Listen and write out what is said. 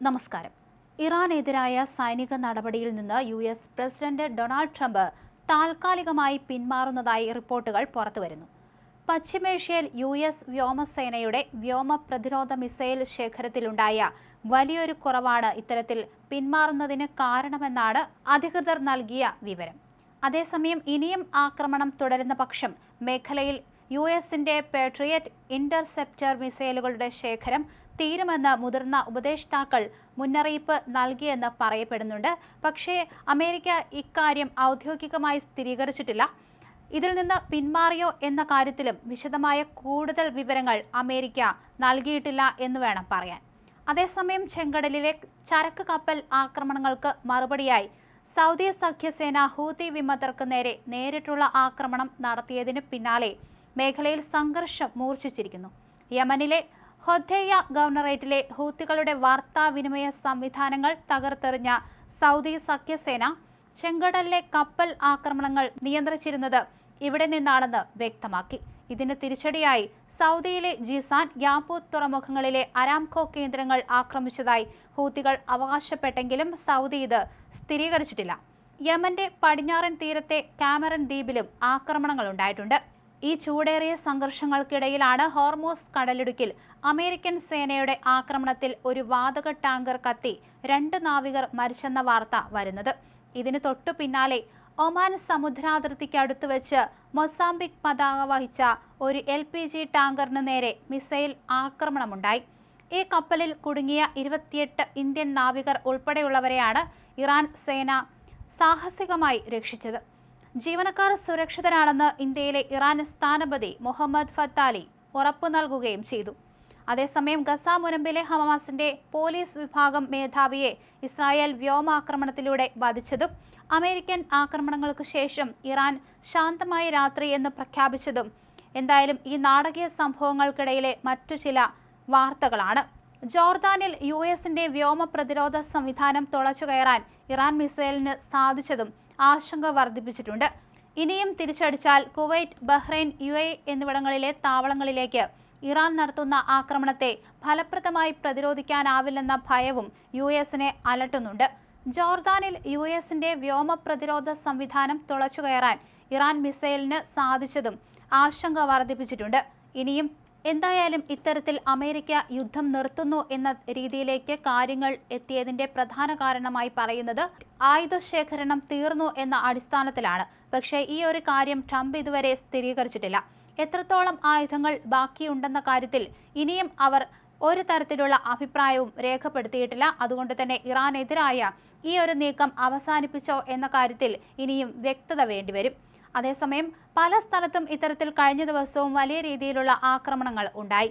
നമസ്കാരം. ഇറാനെതിരായ സൈനിക നടപടിയിൽ നിന്ന് US പ്രസിഡന്റ് ഡൊണാൾഡ് ട്രംപ് താൽക്കാലികമായി പിന്മാറുന്നതായി റിപ്പോർട്ടുകൾ പുറത്തുവരുന്നു. പശ്ചിമേഷ്യയിൽ US വ്യോമസേനയുടെ വ്യോമ പ്രതിരോധ മിസൈൽ ശേഖരത്തിലുണ്ടായ വലിയൊരു കുറവാണ് ഇത്തരത്തിൽ പിന്മാറുന്നതിന് കാരണമെന്നാണ് അധികൃതർ നൽകിയ വിവരം. അതേസമയം ഇനിയും ആക്രമണം തുടരുന്ന പക്ഷം മേഖലയിൽ US-ന്റെ പേട്രിയറ്റ് ഇന്റർസെപ്റ്റർ മിസൈലുകളുടെ ശേഖരം തീരുമെന്ന് മുതിർന്ന ഉപദേഷ്ടാക്കൾ മുന്നറിയിപ്പ് നൽകിയെന്ന് പറയപ്പെടുന്നുണ്ട്. പക്ഷേ അമേരിക്ക ഇക്കാര്യം ഔദ്യോഗികമായി സ്ഥിരീകരിച്ചിട്ടില്ല. ഇതിൽ നിന്ന് പിന്മാറിയോ എന്ന കാര്യത്തിലും വിശദമായ കൂടുതൽ വിവരങ്ങൾ അമേരിക്ക നൽകിയിട്ടില്ല എന്ന് വേണം പറയാൻ. അതേസമയം ചെങ്കടലിലെ ചരക്ക് കപ്പൽ ആക്രമണങ്ങൾക്ക് മറുപടിയായി സൗദി സഖ്യസേന ഹൂതി വിമതർക്ക് നേരെ നേരിട്ടുള്ള ആക്രമണം നടത്തിയതിന് പിന്നാലെ മേഖലയിൽ സംഘർഷം മൂർച്ഛിച്ചിരിക്കുന്നു. യമനിലെ ഹൊദൈയ ഗവർണറേറ്റിലെ ഹൂത്തികളുടെ വാർത്താവിനിമയ സംവിധാനങ്ങൾ തകർത്തെറിഞ്ഞ സൗദി സഖ്യസേന ചെങ്കടലിലെ കപ്പൽ ആക്രമണങ്ങൾ നിയന്ത്രിച്ചിരുന്നത് ഇവിടെ നിന്നാണെന്ന് വ്യക്തമാക്കി. ഇതിന് തിരിച്ചടിയായി സൗദിയിലെ ജിസാൻ, യാബൂത്ത് തുറമുഖങ്ങളിലെ അരാംകോ കേന്ദ്രങ്ങൾ ആക്രമിച്ചതായി ഹൂത്തികൾ അവകാശപ്പെട്ടെങ്കിലും സൗദി ഇത് സ്ഥിരീകരിച്ചിട്ടില്ല. യമന്റെ പടിഞ്ഞാറൻ തീരത്തെ കാമറൻ ദ്വീപിലും ആക്രമണങ്ങൾ ഉണ്ടായിട്ടുണ്ട്. ഈ ചൂടേറിയ സംഘർഷങ്ങൾക്കിടയിലാണ് ഹോർമൂസ് കടലിടുക്കിൽ അമേരിക്കൻ സേനയുടെ ആക്രമണത്തിൽ ഒരു വാതക ടാങ്കർ കത്തി 2 നാവികർ മരിച്ചെന്ന വാർത്ത വരുന്നത്. ഇതിന് തൊട്ടു പിന്നാലെ ഒമാൻ സമുദ്രാതിർത്തിക്കടുത്ത് വെച്ച് മൊസാംബിക് പതാക വഹിച്ച ഒരു LPG ടാങ്കറിന് നേരെ മിസൈൽ ആക്രമണമുണ്ടായി. ഈ കപ്പലിൽ കുടുങ്ങിയ 28 ഇന്ത്യൻ നാവികർ ഉൾപ്പെടെയുള്ളവരെയാണ് ഇറാൻ സേന സാഹസികമായി രക്ഷിച്ചത്. ജീവനക്കാർ സുരക്ഷിതരാണെന്ന് ഇന്ത്യയിലെ ഇറാൻ സ്ഥാനപതി മുഹമ്മദ് ഫത്താലി ഉറപ്പു നൽകുകയും ചെയ്തു. അതേസമയം ഗസ മുനമ്പിലെ ഹമാസിന്റെ പോലീസ് വിഭാഗം മേധാവിയെ ഇസ്രായേൽ വ്യോമാക്രമണത്തിലൂടെ വധിച്ചതും അമേരിക്കൻ ആക്രമണങ്ങൾക്ക് ശേഷം ഇറാൻ ശാന്തമായ രാത്രി എന്ന് പ്രഖ്യാപിച്ചതും എന്തായാലും ഈ നാടകീയ സംഭവങ്ങൾക്കിടയിലെ മറ്റു ചില വാർത്തകളാണ്. ജോർദാനിൽ US-ന്റെ വ്യോമ പ്രതിരോധ സംവിധാനം തുളച്ചുകയറാൻ ഇറാൻ മിസൈലിന് സാധിച്ചതും ആശങ്ക വർദ്ധിപ്പിച്ചിട്ടുണ്ട്. ഇനിയും തിരിച്ചടിച്ചാൽ കുവൈറ്റ്, ബഹ്റൈൻ, UAE എന്നിവിടങ്ങളിലെ താവളങ്ങളിലേക്ക് ഇറാൻ നടത്തുന്ന ആക്രമണത്തെ ഫലപ്രദമായി പ്രതിരോധിക്കാനാവില്ലെന്ന ഭയവും US-നെ അലട്ടുന്നുണ്ട്. ജോർദാനിൽ US-ന്റെ വ്യോമ പ്രതിരോധ സംവിധാനം തുളച്ചുകയറാൻ ഇറാൻ മിസൈലിന് സാധിച്ചതും ആശങ്ക വർദ്ധിപ്പിച്ചിട്ടുണ്ട്. ഇനിയും എന്തായാലും ഇത്തരത്തിൽ അമേരിക്ക യുദ്ധം നിർത്തുന്നു എന്ന രീതിയിലേക്ക് കാര്യങ്ങൾ എത്തിയതിന്റെ പ്രധാന കാരണമായി പറയുന്നത് ആയുധശേഖരണം തീർന്നു എന്ന അടിസ്ഥാനത്തിലാണ്. പക്ഷേ ഈ ഒരു കാര്യം ട്രംപ് ഇതുവരെ സ്ഥിരീകരിച്ചിട്ടില്ല. എത്രത്തോളം ആയുധങ്ങൾ ബാക്കിയുണ്ടെന്ന കാര്യത്തിൽ ഇനിയും അവർ ഒരു തരത്തിലുള്ള അഭിപ്രായവും രേഖപ്പെടുത്തിയിട്ടില്ല. അതുകൊണ്ട് തന്നെ ഇറാനെതിരായ ഈ ഒരു നീക്കം അവസാനിപ്പിച്ചോ എന്ന കാര്യത്തിൽ ഇനിയും വ്യക്തത വേണ്ടിവരും. അതേസമയം പല സ്ഥലത്തും ഇത്തരത്തിൽ കഴിഞ്ഞ ദിവസവും വലിയ രീതിയിലുള്ള ആക്രമണങ്ങൾ ഉണ്ടായി.